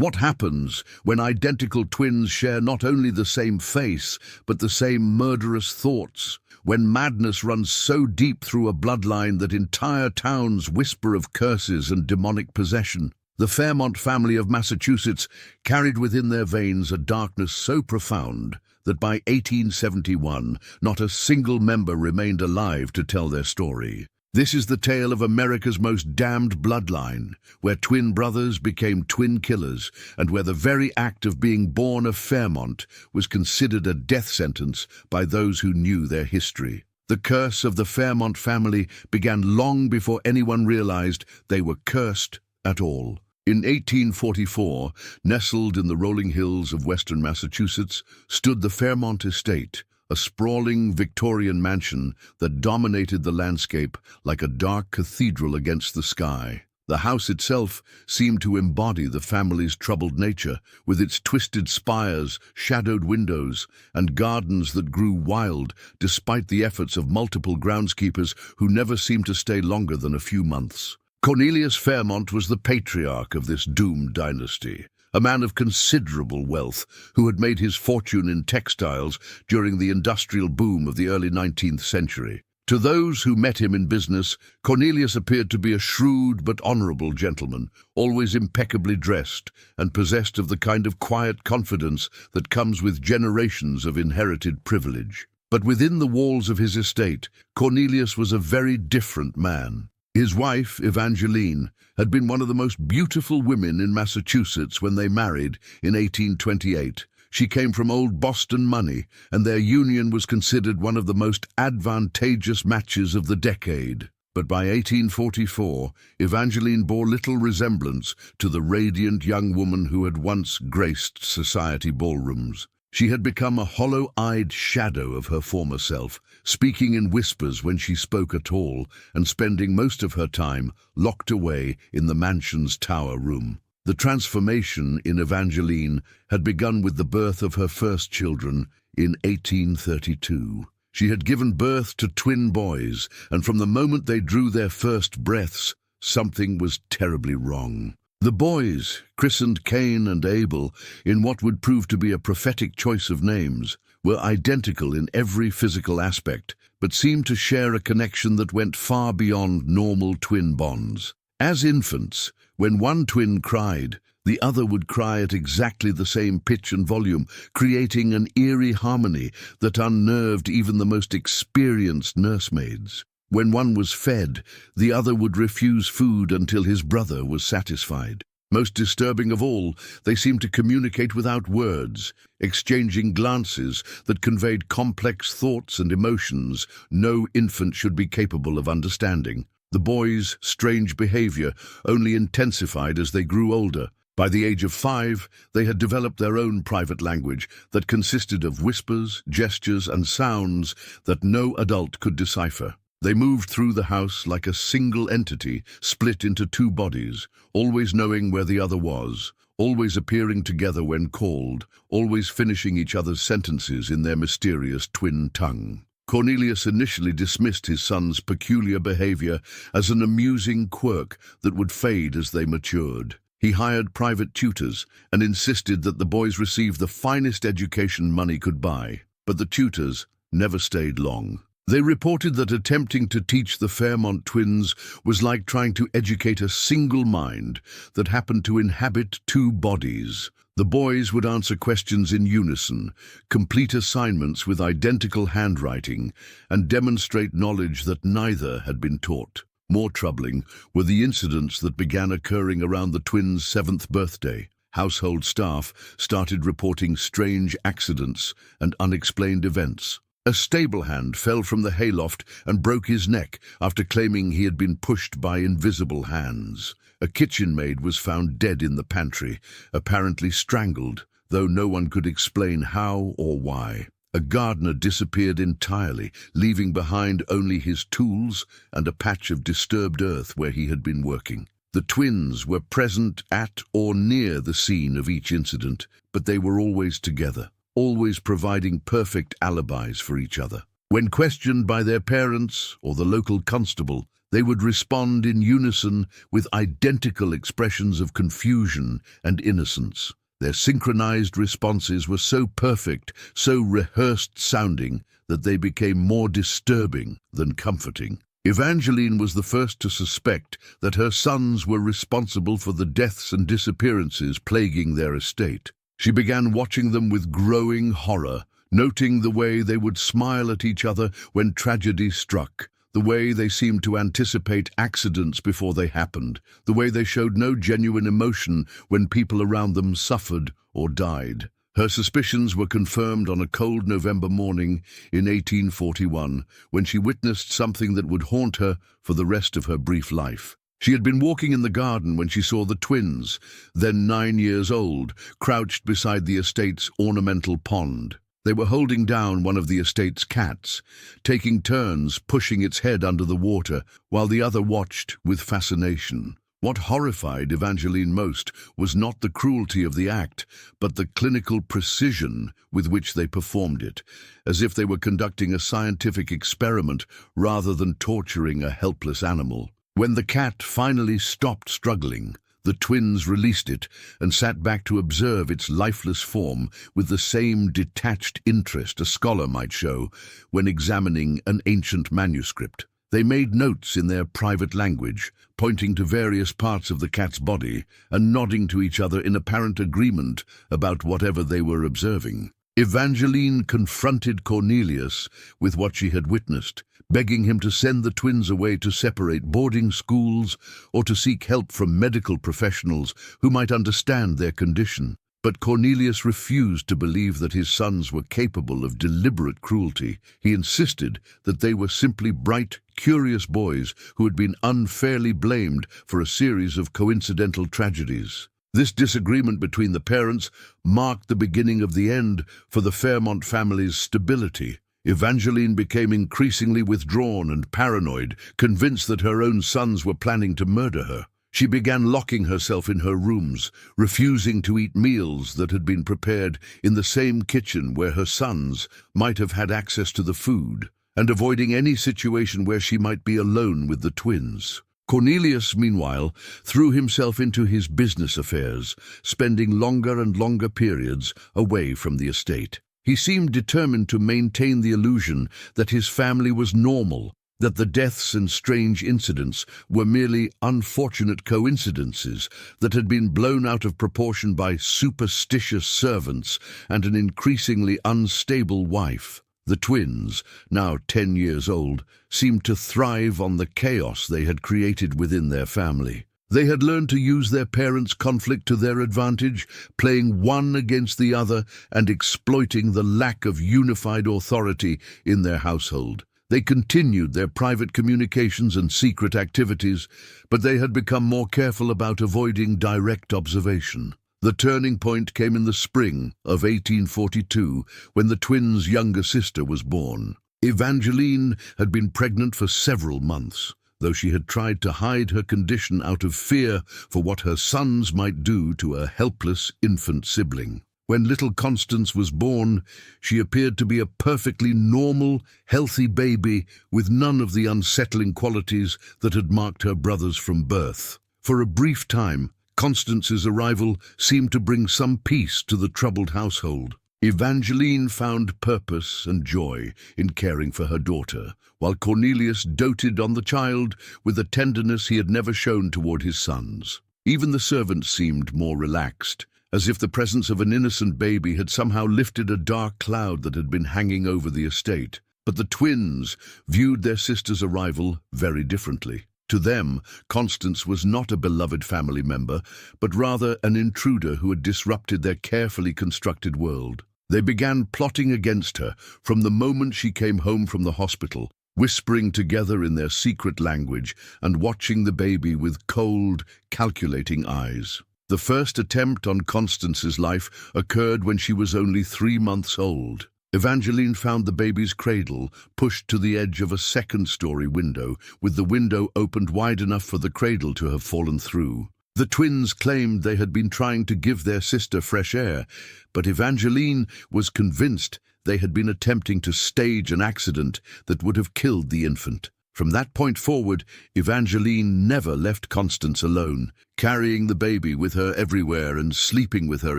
What happens when identical twins share not only the same face, but the same murderous thoughts? When madness runs so deep through a bloodline that entire towns whisper of curses and demonic possession? The Fairmont family of Massachusetts carried within their veins a darkness so profound that by 1871, not a single member remained alive to tell their story. This is the tale of America's most damned bloodline, where twin brothers became twin killers, and where the very act of being born of Fairmont was considered a death sentence by those who knew their history. The curse of the Fairmont family began long before anyone realized they were cursed at all. In 1844, nestled in the rolling hills of western Massachusetts, stood the Fairmont estate, a sprawling Victorian mansion that dominated the landscape like a dark cathedral against the sky. The house itself seemed to embody the family's troubled nature, with its twisted spires, shadowed windows, and gardens that grew wild despite the efforts of multiple groundskeepers who never seemed to stay longer than a few months. Cornelius Fairmont was the patriarch of this doomed dynasty, a man of considerable wealth who had made his fortune in textiles during the industrial boom of the early 19th century. To those who met him in business, Cornelius appeared to be a shrewd but honorable gentleman, always impeccably dressed and possessed of the kind of quiet confidence that comes with generations of inherited privilege. But within the walls of his estate, Cornelius was a very different man. His wife, Evangeline, had been one of the most beautiful women in Massachusetts when they married in 1828. She came from old Boston money, and their union was considered one of the most advantageous matches of the decade. But by 1844, Evangeline bore little resemblance to the radiant young woman who had once graced society ballrooms. She had become a hollow-eyed shadow of her former self, speaking in whispers when she spoke at all, and spending most of her time locked away in the mansion's tower room. The transformation in Evangeline had begun with the birth of her first children in 1832. She had given birth to twin boys, and from the moment they drew their first breaths, something was terribly wrong. The boys, christened Cain and Abel in what would prove to be a prophetic choice of names, were identical in every physical aspect, but seemed to share a connection that went far beyond normal twin bonds. As infants, when one twin cried, the other would cry at exactly the same pitch and volume, creating an eerie harmony that unnerved even the most experienced nursemaids. When one was fed, the other would refuse food until his brother was satisfied. Most disturbing of all, they seemed to communicate without words, exchanging glances that conveyed complex thoughts and emotions no infant should be capable of understanding. The boys' strange behavior only intensified as they grew older. By the age of 5, they had developed their own private language that consisted of whispers, gestures, and sounds that no adult could decipher. They moved through the house like a single entity, split into two bodies, always knowing where the other was, always appearing together when called, always finishing each other's sentences in their mysterious twin tongue. Cornelius initially dismissed his son's peculiar behavior as an amusing quirk that would fade as they matured. He hired private tutors and insisted that the boys receive the finest education money could buy. But the tutors never stayed long. They reported that attempting to teach the Fairmont twins was like trying to educate a single mind that happened to inhabit two bodies. The boys would answer questions in unison, complete assignments with identical handwriting, and demonstrate knowledge that neither had been taught. More troubling were the incidents that began occurring around the twins' 7th birthday. Household staff started reporting strange accidents and unexplained events. A stable hand fell from the hayloft and broke his neck after claiming he had been pushed by invisible hands. A kitchen maid was found dead in the pantry, apparently strangled, though no one could explain how or why. A gardener disappeared entirely, leaving behind only his tools and a patch of disturbed earth where he had been working. The twins were present at or near the scene of each incident, but they were always together, always providing perfect alibis for each other. When questioned by their parents or the local constable, They would respond in unison with identical expressions of confusion and innocence. Their synchronized responses were so perfect, so rehearsed-sounding, that they became more disturbing than comforting. Evangeline was the first to suspect that her sons were responsible for the deaths and disappearances plaguing their estate. She began watching them with growing horror, noting the way they would smile at each other when tragedy struck, the way they seemed to anticipate accidents before they happened, the way they showed no genuine emotion when people around them suffered or died. Her suspicions were confirmed on a cold November morning in 1841, when she witnessed something that would haunt her for the rest of her brief life. She had been walking in the garden when she saw the twins, then 9 years old, crouched beside the estate's ornamental pond. They were holding down one of the estate's cats, taking turns pushing its head under the water, while the other watched with fascination. What horrified Evangeline most was not the cruelty of the act, but the clinical precision with which they performed it, as if they were conducting a scientific experiment rather than torturing a helpless animal. When the cat finally stopped struggling, the twins released it and sat back to observe its lifeless form with the same detached interest a scholar might show when examining an ancient manuscript. They made notes in their private language, pointing to various parts of the cat's body and nodding to each other in apparent agreement about whatever they were observing. Evangeline confronted Cornelius with what she had witnessed, begging him to send the twins away to separate boarding schools or to seek help from medical professionals who might understand their condition. But Cornelius refused to believe that his sons were capable of deliberate cruelty. He insisted that they were simply bright, curious boys who had been unfairly blamed for a series of coincidental tragedies. This disagreement between the parents marked the beginning of the end for the Fairmont family's stability. Evangeline became increasingly withdrawn and paranoid, convinced that her own sons were planning to murder her. She began locking herself in her rooms, refusing to eat meals that had been prepared in the same kitchen where her sons might have had access to the food, and avoiding any situation where she might be alone with the twins. Cornelius, meanwhile, threw himself into his business affairs, spending longer and longer periods away from the estate. He seemed determined to maintain the illusion that his family was normal, that the deaths and strange incidents were merely unfortunate coincidences that had been blown out of proportion by superstitious servants and an increasingly unstable wife. The twins, now 10 years old, seemed to thrive on the chaos they had created within their family. They had learned to use their parents' conflict to their advantage, playing one against the other and exploiting the lack of unified authority in their household. They continued their private communications and secret activities, but they had become more careful about avoiding direct observation. The turning point came in the spring of 1842, when the twins' younger sister was born. Evangeline had been pregnant for several months, though she had tried to hide her condition out of fear for what her sons might do to a helpless infant sibling. When little Constance was born, she appeared to be a perfectly normal, healthy baby with none of the unsettling qualities that had marked her brothers from birth. For a brief time, Constance's arrival seemed to bring some peace to the troubled household. Evangeline found purpose and joy in caring for her daughter, while Cornelius doted on the child with a tenderness he had never shown toward his sons. Even the servants seemed more relaxed, as if the presence of an innocent baby had somehow lifted a dark cloud that had been hanging over the estate. But the twins viewed their sister's arrival very differently. To them, Constance was not a beloved family member, but rather an intruder who had disrupted their carefully constructed world. They began plotting against her from the moment she came home from the hospital, whispering together in their secret language and watching the baby with cold, calculating eyes. The first attempt on Constance's life occurred when she was only 3 months old. Evangeline found the baby's cradle pushed to the edge of a second-story window, with the window opened wide enough for the cradle to have fallen through. The twins claimed they had been trying to give their sister fresh air, but Evangeline was convinced they had been attempting to stage an accident that would have killed the infant. From that point forward, Evangeline never left Constance alone, carrying the baby with her everywhere and sleeping with her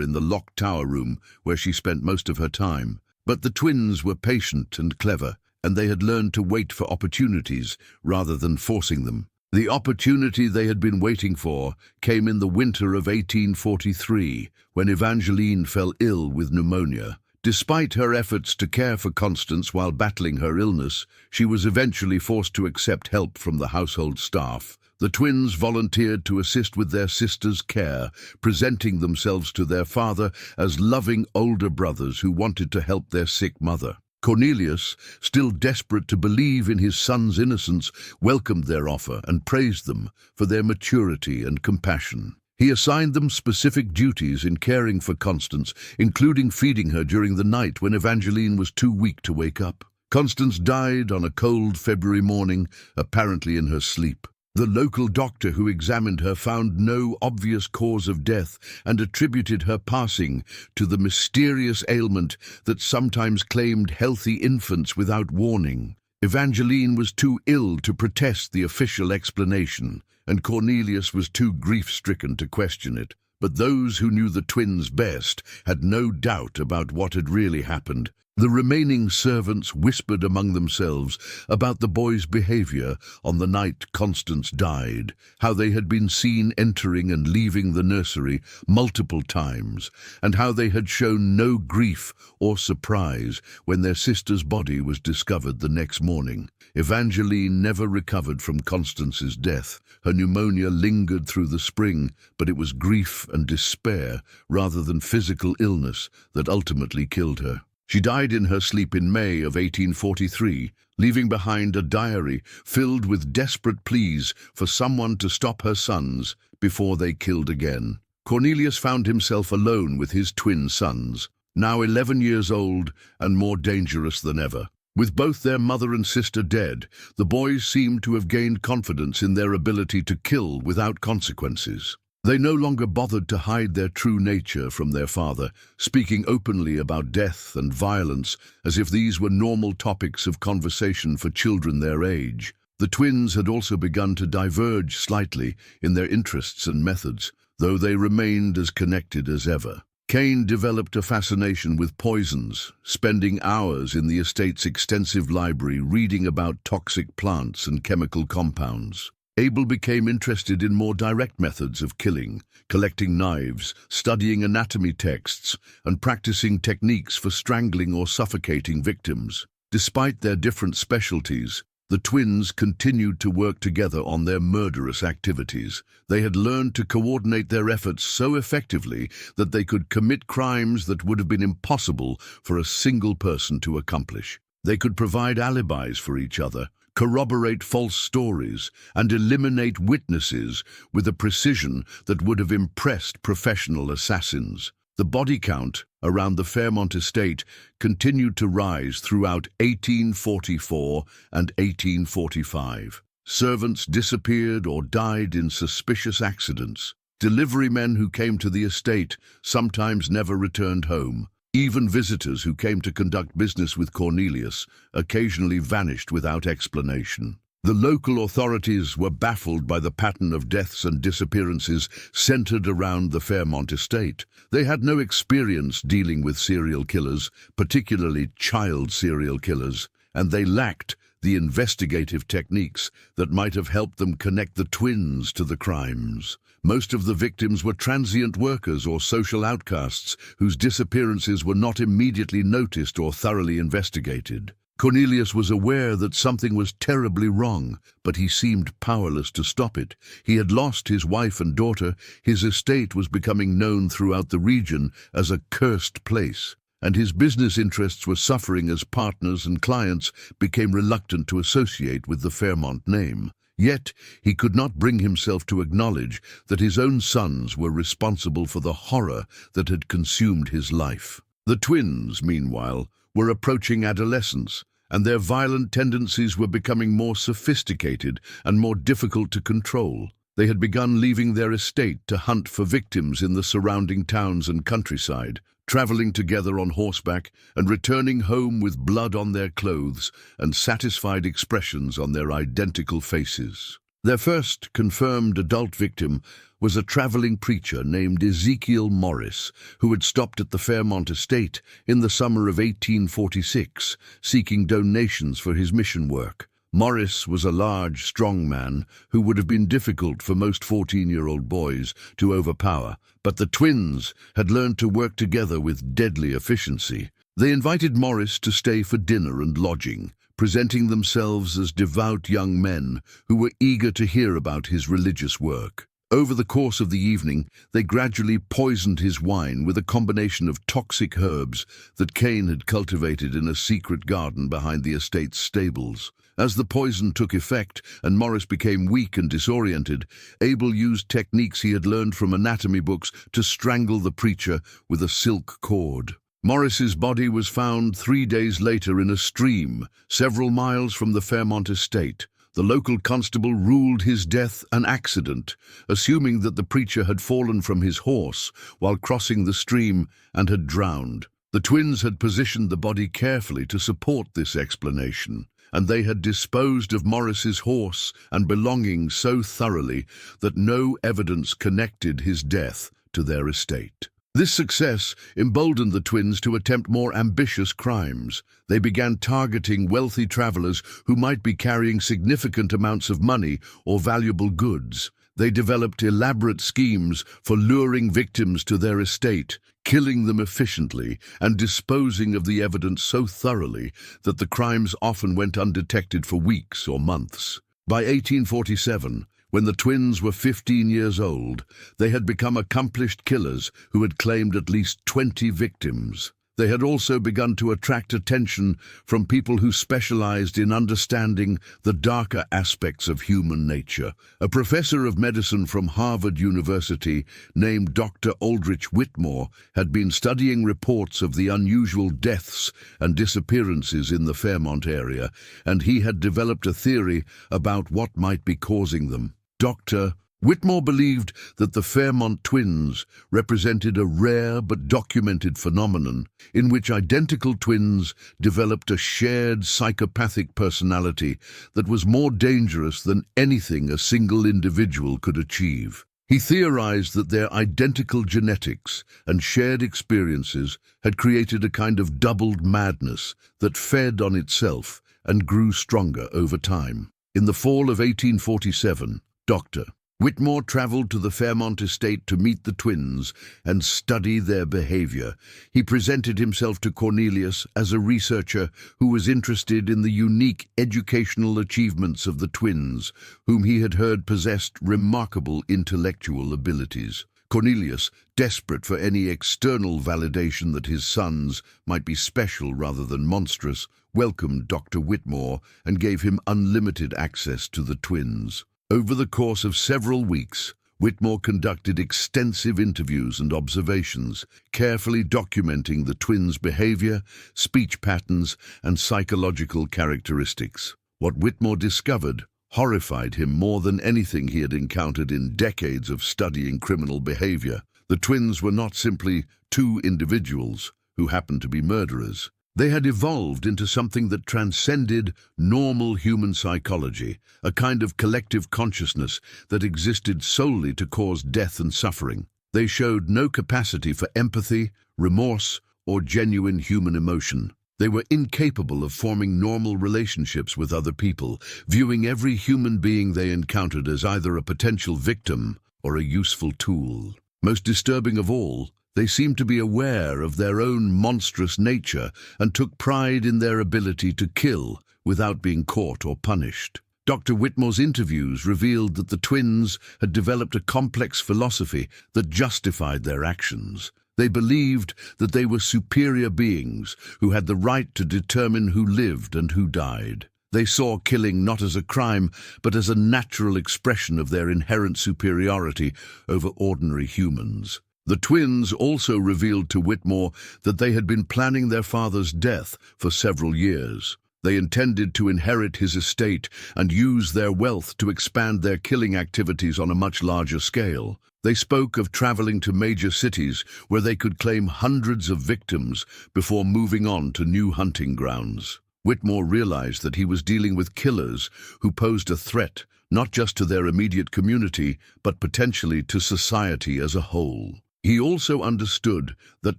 in the locked tower room where she spent most of her time. But the twins were patient and clever, and they had learned to wait for opportunities rather than forcing them. The opportunity they had been waiting for came in the winter of 1843, when Evangeline fell ill with pneumonia. Despite her efforts to care for Constance while battling her illness, she was eventually forced to accept help from the household staff. The twins volunteered to assist with their sister's care, presenting themselves to their father as loving older brothers who wanted to help their sick mother. Cornelius, still desperate to believe in his son's innocence, welcomed their offer and praised them for their maturity and compassion. He assigned them specific duties in caring for Constance, including feeding her during the night when Evangeline was too weak to wake up. Constance died on a cold February morning, apparently in her sleep. The local doctor who examined her found no obvious cause of death and attributed her passing to the mysterious ailment that sometimes claimed healthy infants without warning. Evangeline was too ill to protest the official explanation, and Cornelius was too grief-stricken to question it. But those who knew the twins best had no doubt about what had really happened. The remaining servants whispered among themselves about the boys' behavior on the night Constance died, how they had been seen entering and leaving the nursery multiple times, and how they had shown no grief or surprise when their sister's body was discovered the next morning. Evangeline never recovered from Constance's death. Her pneumonia lingered through the spring, but it was grief and despair rather than physical illness that ultimately killed her. She died in her sleep in May of 1843, leaving behind a diary filled with desperate pleas for someone to stop her sons before they killed again. Cornelius found himself alone with his twin sons, now 11 years old and more dangerous than ever. With both their mother and sister dead, the boys seemed to have gained confidence in their ability to kill without consequences. They no longer bothered to hide their true nature from their father, speaking openly about death and violence as if these were normal topics of conversation for children their age. The twins had also begun to diverge slightly in their interests and methods, though they remained as connected as ever. Cain developed a fascination with poisons, spending hours in the estate's extensive library reading about toxic plants and chemical compounds. Abel became interested in more direct methods of killing, collecting knives, studying anatomy texts, and practicing techniques for strangling or suffocating victims. Despite their different specialties, the twins continued to work together on their murderous activities. They had learned to coordinate their efforts so effectively that they could commit crimes that would have been impossible for a single person to accomplish. They could provide alibis for each other, corroborate false stories, and eliminate witnesses with a precision that would have impressed professional assassins. The body count around the Fairmont estate continued to rise throughout 1844 and 1845. Servants disappeared or died in suspicious accidents. Delivery men who came to the estate sometimes never returned home. Even visitors who came to conduct business with Cornelius occasionally vanished without explanation. The local authorities were baffled by the pattern of deaths and disappearances centered around the Fairmont estate. They had no experience dealing with serial killers, particularly child serial killers, and they lacked the investigative techniques that might have helped them connect the twins to the crimes. Most of the victims were transient workers or social outcasts whose disappearances were not immediately noticed or thoroughly investigated. Cornelius was aware that something was terribly wrong, but he seemed powerless to stop it. He had lost his wife and daughter, his estate was becoming known throughout the region as a cursed place, and his business interests were suffering as partners and clients became reluctant to associate with the Fairmont name. Yet he could not bring himself to acknowledge that his own sons were responsible for the horror that had consumed his life. The twins, meanwhile, were approaching adolescence, and their violent tendencies were becoming more sophisticated and more difficult to control. They had begun leaving their estate to hunt for victims in the surrounding towns and countryside, traveling together on horseback and returning home with blood on their clothes and satisfied expressions on their identical faces. Their first confirmed adult victim was a traveling preacher named Ezekiel Morris, who had stopped at the Fairmont estate in the summer of 1846, seeking donations for his mission work. Morris was a large, strong man who would have been difficult for most 14-year-old boys to overpower, but the twins had learned to work together with deadly efficiency. They invited Morris to stay for dinner and lodging, presenting themselves as devout young men who were eager to hear about his religious work. Over the course of the evening, they gradually poisoned his wine with a combination of toxic herbs that Cain had cultivated in a secret garden behind the estate's stables. As the poison took effect and Morris became weak and disoriented, Abel used techniques he had learned from anatomy books to strangle the preacher with a silk cord. Morris's body was found 3 days later in a stream, several miles from the Fairmont estate. The local constable ruled his death an accident, assuming that the preacher had fallen from his horse while crossing the stream and had drowned. The twins had positioned the body carefully to support this explanation, and they had disposed of Morris's horse and belongings so thoroughly that no evidence connected his death to their estate. This success emboldened the twins to attempt more ambitious crimes. They began targeting wealthy travelers who might be carrying significant amounts of money or valuable goods. They developed elaborate schemes for luring victims to their estate, killing them efficiently, and disposing of the evidence so thoroughly that the crimes often went undetected for weeks or months. By 1847, when the twins were 15 years old, they had become accomplished killers who had claimed at least 20 victims. They had also begun to attract attention from people who specialized in understanding the darker aspects of human nature. A professor of medicine from Harvard University named Dr. Aldrich Whitmore had been studying reports of the unusual deaths and disappearances in the Fairmont area, and he had developed a theory about what might be causing them. Dr. Whitmore believed that the Fairmont twins represented a rare but documented phenomenon in which identical twins developed a shared psychopathic personality that was more dangerous than anything a single individual could achieve. He theorized that their identical genetics and shared experiences had created a kind of doubled madness that fed on itself and grew stronger over time. In the fall of 1847, Dr. Whitmore traveled to the Fairmont estate to meet the twins and study their behavior. He presented himself to Cornelius as a researcher who was interested in the unique educational achievements of the twins, whom he had heard possessed remarkable intellectual abilities. Cornelius, desperate for any external validation that his sons might be special rather than monstrous, welcomed Dr. Whitmore and gave him unlimited access to the twins. Over the course of several weeks, Whitmore conducted extensive interviews and observations, carefully documenting the twins' behavior, speech patterns, and psychological characteristics. What Whitmore discovered horrified him more than anything he had encountered in decades of studying criminal behavior. The twins were not simply two individuals who happened to be murderers. They had evolved into something that transcended normal human psychology, a kind of collective consciousness that existed solely to cause death and suffering. They showed no capacity for empathy, remorse, or genuine human emotion. They were incapable of forming normal relationships with other people, viewing every human being they encountered as either a potential victim or a useful tool. Most disturbing of all, they seemed to be aware of their own monstrous nature and took pride in their ability to kill without being caught or punished. Dr. Whitmore's interviews revealed that the twins had developed a complex philosophy that justified their actions. They believed that they were superior beings who had the right to determine who lived and who died. They saw killing not as a crime, but as a natural expression of their inherent superiority over ordinary humans. The twins also revealed to Whitmore that they had been planning their father's death for several years. They intended to inherit his estate and use their wealth to expand their killing activities on a much larger scale. They spoke of traveling to major cities where they could claim hundreds of victims before moving on to new hunting grounds. Whitmore realized that he was dealing with killers who posed a threat not just to their immediate community, but potentially to society as a whole. He also understood that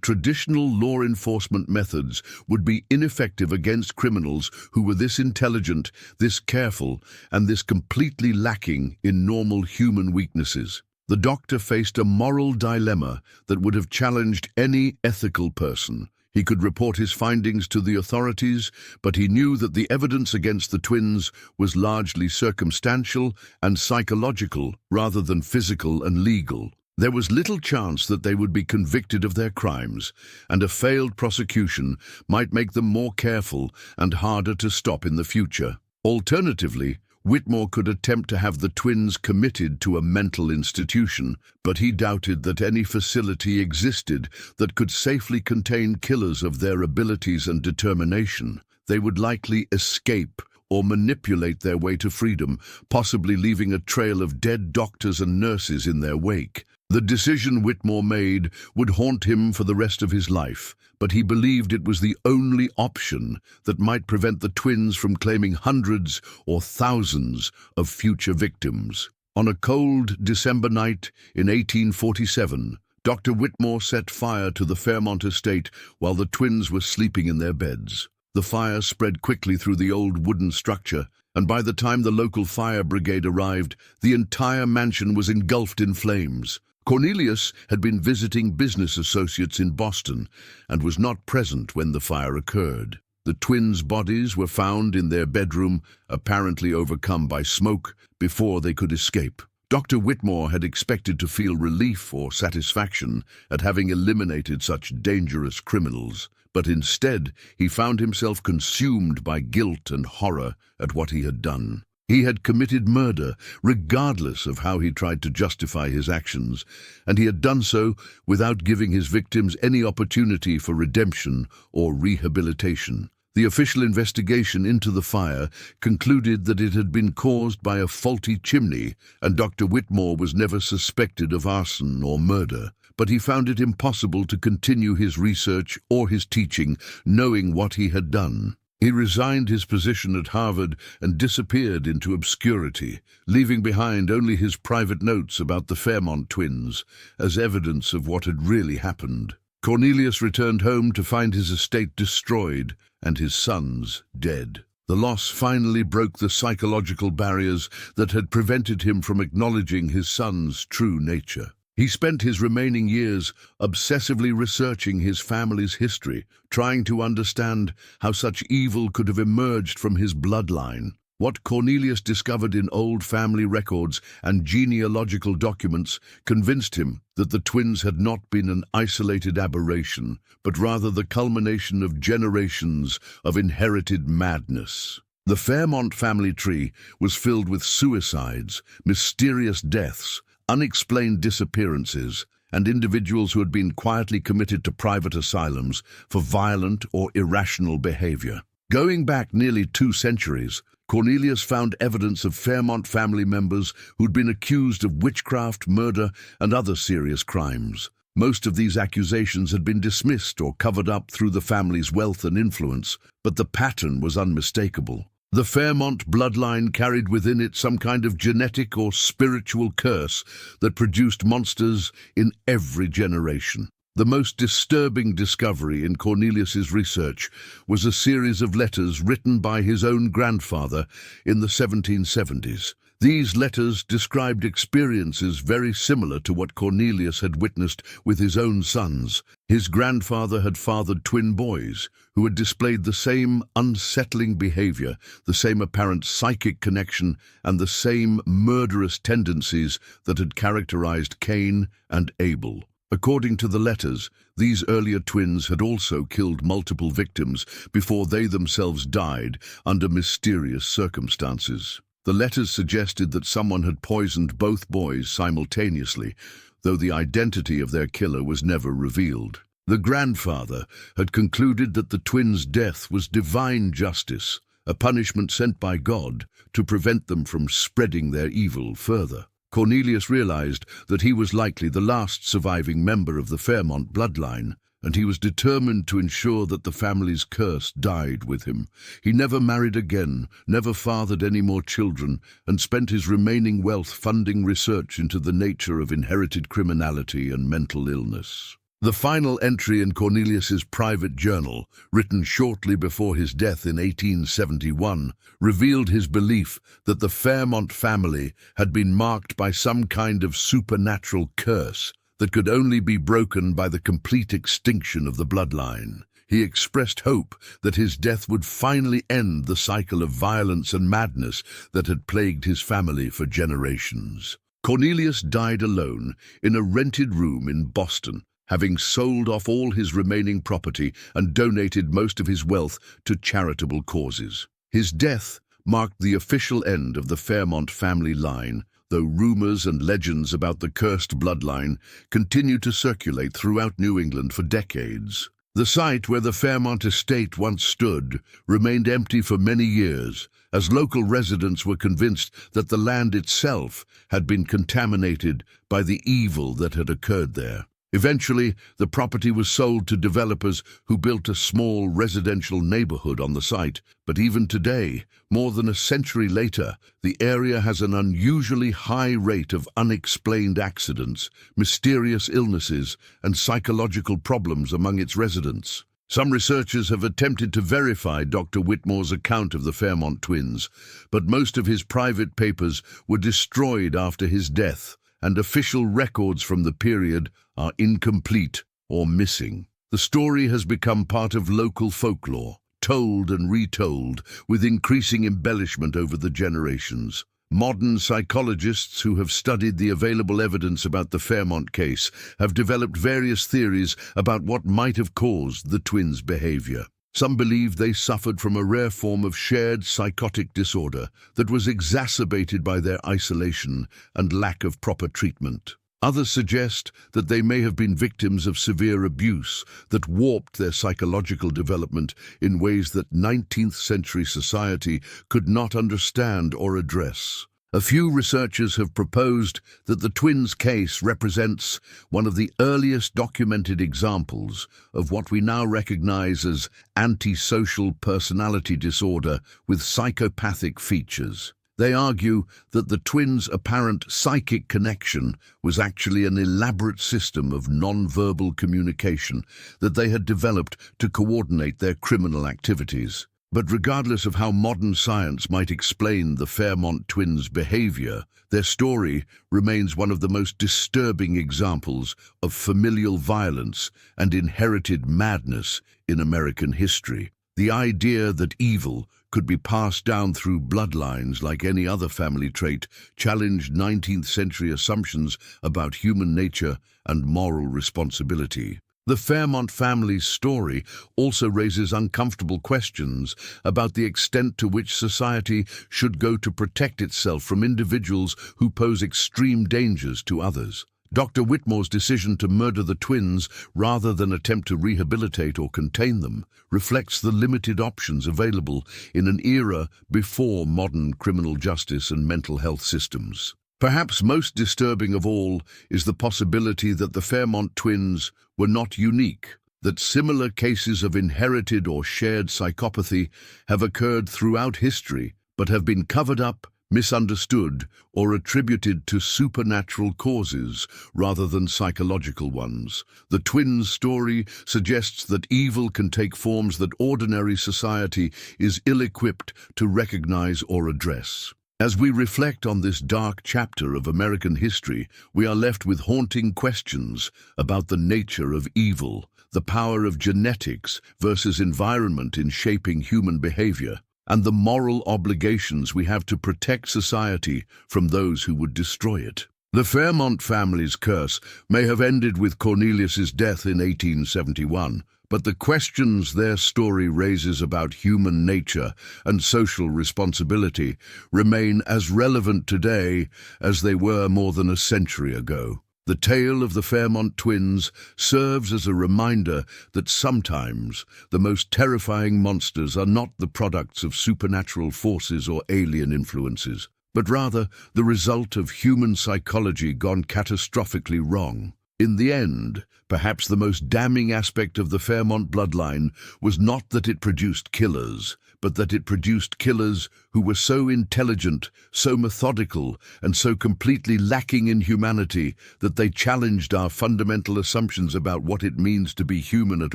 traditional law enforcement methods would be ineffective against criminals who were this intelligent, this careful, and this completely lacking in normal human weaknesses. The doctor faced a moral dilemma that would have challenged any ethical person. He could report his findings to the authorities, but he knew that the evidence against the twins was largely circumstantial and psychological rather than physical and legal. There was little chance that they would be convicted of their crimes, and a failed prosecution might make them more careful and harder to stop in the future. Alternatively, Whitmore could attempt to have the twins committed to a mental institution, but he doubted that any facility existed that could safely contain killers of their abilities and determination. They would likely escape or manipulate their way to freedom, possibly leaving a trail of dead doctors and nurses in their wake. The decision Whitmore made would haunt him for the rest of his life, but he believed it was the only option that might prevent the twins from claiming hundreds or thousands of future victims. On a cold December night in 1847, Dr. Whitmore set fire to the Fairmont estate while the twins were sleeping in their beds. The fire spread quickly through the old wooden structure, and by the time the local fire brigade arrived, the entire mansion was engulfed in flames. Cornelius had been visiting business associates in Boston and was not present when the fire occurred. The twins' bodies were found in their bedroom, apparently overcome by smoke, before they could escape. Dr. Whitmore had expected to feel relief or satisfaction at having eliminated such dangerous criminals, but instead he found himself consumed by guilt and horror at what he had done. He had committed murder, regardless of how he tried to justify his actions, and he had done so without giving his victims any opportunity for redemption or rehabilitation. The official investigation into the fire concluded that it had been caused by a faulty chimney, and Dr. Whitmore was never suspected of arson or murder. But he found it impossible to continue his research or his teaching, knowing what he had done. He resigned his position at Harvard and disappeared into obscurity, leaving behind only his private notes about the Fairmont twins as evidence of what had really happened. Cornelius returned home to find his estate destroyed and his sons dead. The loss finally broke the psychological barriers that had prevented him from acknowledging his son's true nature. He spent his remaining years obsessively researching his family's history, trying to understand how such evil could have emerged from his bloodline. What Cornelius discovered in old family records and genealogical documents convinced him that the twins had not been an isolated aberration, but rather the culmination of generations of inherited madness. The Fairmont family tree was filled with suicides, mysterious deaths, unexplained disappearances, and individuals who had been quietly committed to private asylums for violent or irrational behavior. Going back nearly 2 centuries, Cornelius found evidence of Fairmont family members who'd been accused of witchcraft, murder, and other serious crimes. Most of these accusations had been dismissed or covered up through the family's wealth and influence, but the pattern was unmistakable. The Fairmont bloodline carried within it some kind of genetic or spiritual curse that produced monsters in every generation. The most disturbing discovery in Cornelius's research was a series of letters written by his own grandfather in the 1770s. These letters described experiences very similar to what Cornelius had witnessed with his own sons. His grandfather had fathered twin boys who had displayed the same unsettling behavior, the same apparent psychic connection, and the same murderous tendencies that had characterized Cain and Abel. According to the letters, these earlier twins had also killed multiple victims before they themselves died under mysterious circumstances. The letters suggested that someone had poisoned both boys simultaneously, though the identity of their killer was never revealed. The grandfather had concluded that the twins' death was divine justice, a punishment sent by God to prevent them from spreading their evil further. Cornelius realized that he was likely the last surviving member of the Fairmont bloodline, and he was determined to ensure that the family's curse died with him. He never married again, never fathered any more children, and spent his remaining wealth funding research into the nature of inherited criminality and mental illness. The final entry in Cornelius's private journal, written shortly before his death in 1871, revealed his belief that the Fairmont family had been marked by some kind of supernatural curse that could only be broken by the complete extinction of the bloodline. He expressed hope that his death would finally end the cycle of violence and madness that had plagued his family for generations. Cornelius died alone in a rented room in Boston, having sold off all his remaining property and donated most of his wealth to charitable causes. His death marked the official end of the Fairmont family line, though rumors and legends about the cursed bloodline continued to circulate throughout New England for decades. The site where the Fairmont estate once stood remained empty for many years, as local residents were convinced that the land itself had been contaminated by the evil that had occurred there. Eventually, the property was sold to developers who built a small residential neighborhood on the site, but even today, more than a century later, the area has an unusually high rate of unexplained accidents, mysterious illnesses, and psychological problems among its residents. Some researchers have attempted to verify Dr. Whitmore's account of the Fairmont twins, but most of his private papers were destroyed after his death, and official records from the period are incomplete or missing. The story has become part of local folklore, told and retold with increasing embellishment over the generations. Modern psychologists who have studied the available evidence about the Fairmont case have developed various theories about what might have caused the twins' behavior. Some believe they suffered from a rare form of shared psychotic disorder that was exacerbated by their isolation and lack of proper treatment. Others suggest that they may have been victims of severe abuse that warped their psychological development in ways that 19th century society could not understand or address. A few researchers have proposed that the twins' case represents one of the earliest documented examples of what we now recognize as antisocial personality disorder with psychopathic features. They argue that the twins' apparent psychic connection was actually an elaborate system of non-verbal communication that they had developed to coordinate their criminal activities. But regardless of how modern science might explain the Fairmont twins' behavior, their story remains one of the most disturbing examples of familial violence and inherited madness in American history. The idea that evil could be passed down through bloodlines like any other family trait challenged 19th century assumptions about human nature and moral responsibility. The Fairmont family's story also raises uncomfortable questions about the extent to which society should go to protect itself from individuals who pose extreme dangers to others. Dr. Whitmore's decision to murder the twins rather than attempt to rehabilitate or contain them reflects the limited options available in an era before modern criminal justice and mental health systems. Perhaps most disturbing of all is the possibility that the Fairmont twins were not unique, that similar cases of inherited or shared psychopathy have occurred throughout history but have been covered up, misunderstood, or attributed to supernatural causes rather than psychological ones. The twins' story suggests that evil can take forms that ordinary society is ill-equipped to recognize or address. As we reflect on this dark chapter of American history, we are left with haunting questions about the nature of evil, the power of genetics versus environment in shaping human behavior, and the moral obligations we have to protect society from those who would destroy it. The Fairmont family's curse may have ended with Cornelius's death in 1871, but the questions their story raises about human nature and social responsibility remain as relevant today as they were more than a century ago. The tale of the Fairmont twins serves as a reminder that sometimes the most terrifying monsters are not the products of supernatural forces or alien influences, but rather the result of human psychology gone catastrophically wrong. In the end, perhaps the most damning aspect of the Fairmont bloodline was not that it produced killers, but that it produced killers who were so intelligent, so methodical, and so completely lacking in humanity that they challenged our fundamental assumptions about what it means to be human at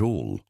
all.